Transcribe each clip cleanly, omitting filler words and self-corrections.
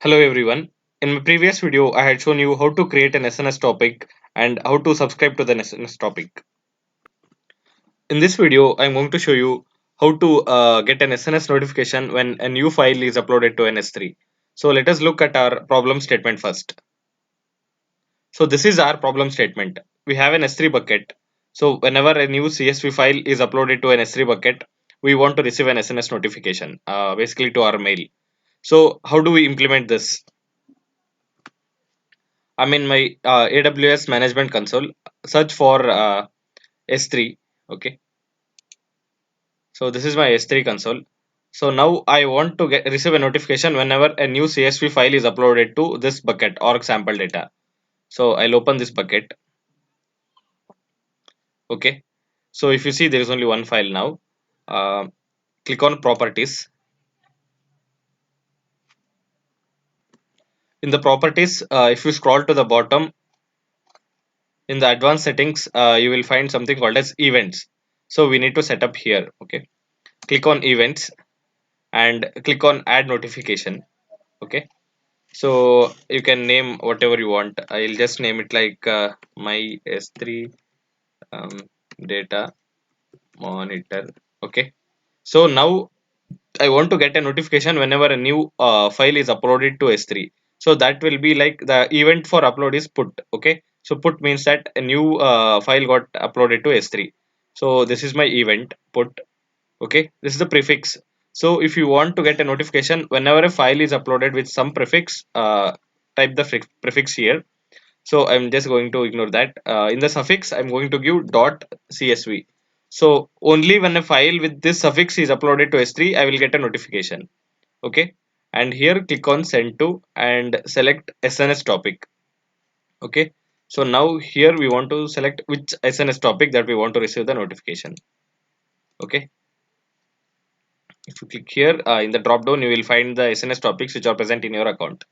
Hello everyone. In my previous video, I had shown you how to create an SNS topic and how to subscribe to the SNS topic. In this video, I'm going to show you how to get an SNS notification when a new file is uploaded to an S3. So let us look at our problem statement first. So this is our problem statement. We have an S3 bucket. So whenever a new CSV file is uploaded to an S3 bucket, we want to receive an SNS notification, basically to our mail. So how do we implement this? I'm in my AWS management console. Search for S3. Okay, so this is my S3 console. So now I want to receive a notification whenever a new CSV file is uploaded to this bucket or sample data. So I'll open this bucket. Okay, so if you see there is only one file now. Uh, Click on properties. In the properties, if you scroll to the bottom in the advanced settings, you will find something called as events. So we need to set up here. Okay, click on events and click on add notification. Okay, so you can name whatever you want. I'll just name it like my S3 um, data monitor. Okay, so now I want to get a notification whenever a new file is uploaded to S3. So that will be like the event for upload is put. Okay, so put means that a new file got uploaded to S3. So this is my event put. Okay, this is the prefix. So if you want to get a notification whenever a file is uploaded with some prefix, type the prefix here. So I'm just going to ignore that. In the suffix, I'm going to give dot csv. So only when a file with this suffix is uploaded to S3, I will get a notification. Okay, and here click on send to and select SNS topic. Okay, so now here we want to select which SNS topic that we want to receive the notification. Okay, if you click here in the drop down, you will find the SNS topics which are present in your account.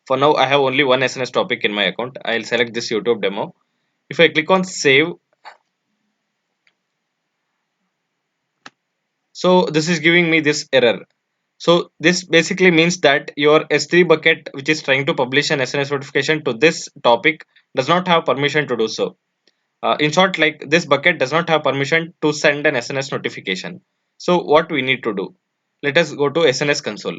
For now, I have only one SNS topic in my account. I'll select this YouTube demo. If I click on save, so this is giving me this error. So this basically means that your S3 bucket, which is trying to publish an SNS notification to this topic, does not have permission to do so. In short, like this bucket does not have permission to send an SNS notification. So what we need to do? Let us go to SNS console.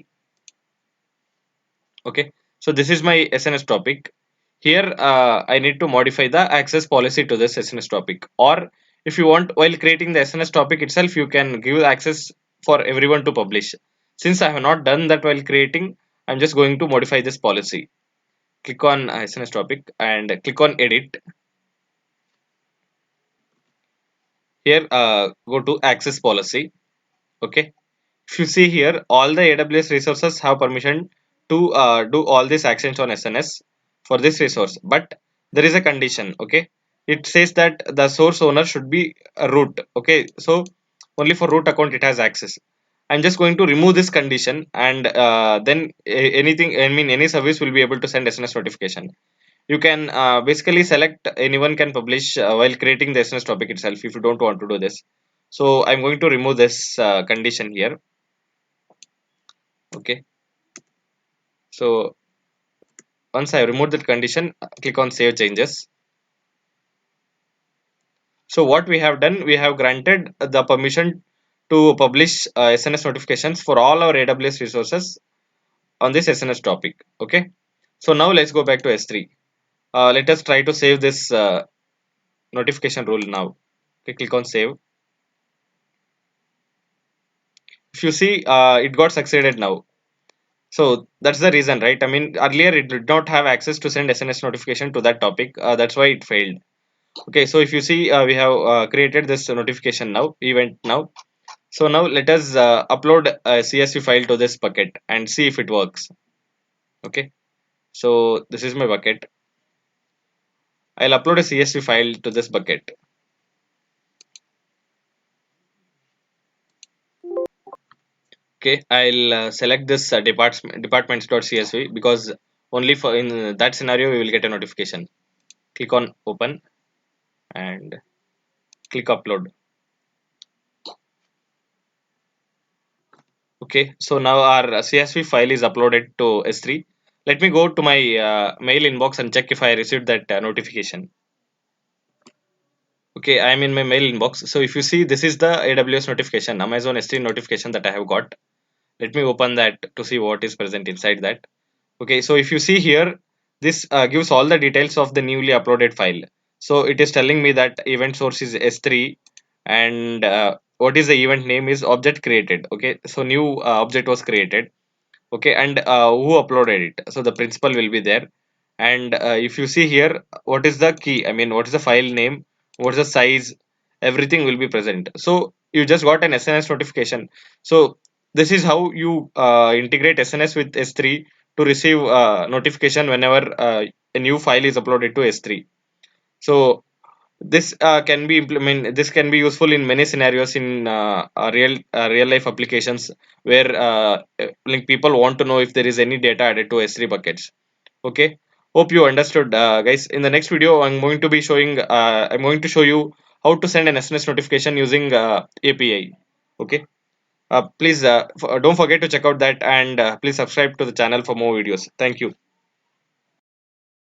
Okay, so this is my SNS topic. Here I need to modify the access policy to this SNS topic, or if you want, while creating the SNS topic itself, you can give access for everyone to publish. Since I have not done that while creating, I'm just going to modify this policy. Click on SNS topic and click on edit. Here go to access policy. Okay, if you see here, all the AWS resources have permission to do all these actions on SNS for this resource, but there is a condition. Okay, it says that the source owner should be a root. Okay, so only for root account it has access. I'm just going to remove this condition, and then anything, I mean, any service will be able to send SNS notification. You can basically select anyone can publish while creating the SNS topic itself if you don't want to do this. So I'm going to remove this condition here. Okay, so once I remove that condition, click on save changes. So what we have done, we have granted the permission to publish SNS notifications for all our AWS resources on this SNS topic. Okay, so now let's go back to S3. Let us try to save this notification rule now. Okay, click on save. If you see, it got succeeded now. So that's the reason, right? I mean, earlier it did not have access to send SNS notification to that topic. That's why it failed. Okay, so if you see, we have created this notification now, event now. So now let us upload a CSV file to this bucket and see if it works. Okay, so this is my bucket. I'll upload a CSV file to this bucket. Okay, I'll select this departments.csv because only for in that scenario we will get a notification. Click on open and click upload. Okay, so now our CSV file is uploaded to S3. Let me go to my mail inbox and check if I received that notification. Okay, I am in my mail inbox. So if you see, this is the AWS notification, Amazon S3 notification that I have got. Let me open that to see what is present inside that. Okay, so if you see here, this gives all the details of the newly uploaded file. So it is telling me that event source is S3, and what is the event name is object created. Okay, so new object was created. Okay, and who uploaded it, so the principal will be there. And if you see here, what is the key, I mean what is the file name, what is the size, everything will be present. So you just got an SNS notification. So this is how you integrate SNS with S3 to receive notification whenever a new file is uploaded to S3. So this can be implement this can be useful in many scenarios in real life applications where like people want to know if there is any data added to S3 buckets. Okay, hope you understood, guys. In the next video, I'm going to show you how to send an SMS notification using API. Okay, please don't forget to check out that, and please subscribe to the channel for more videos. Thank you.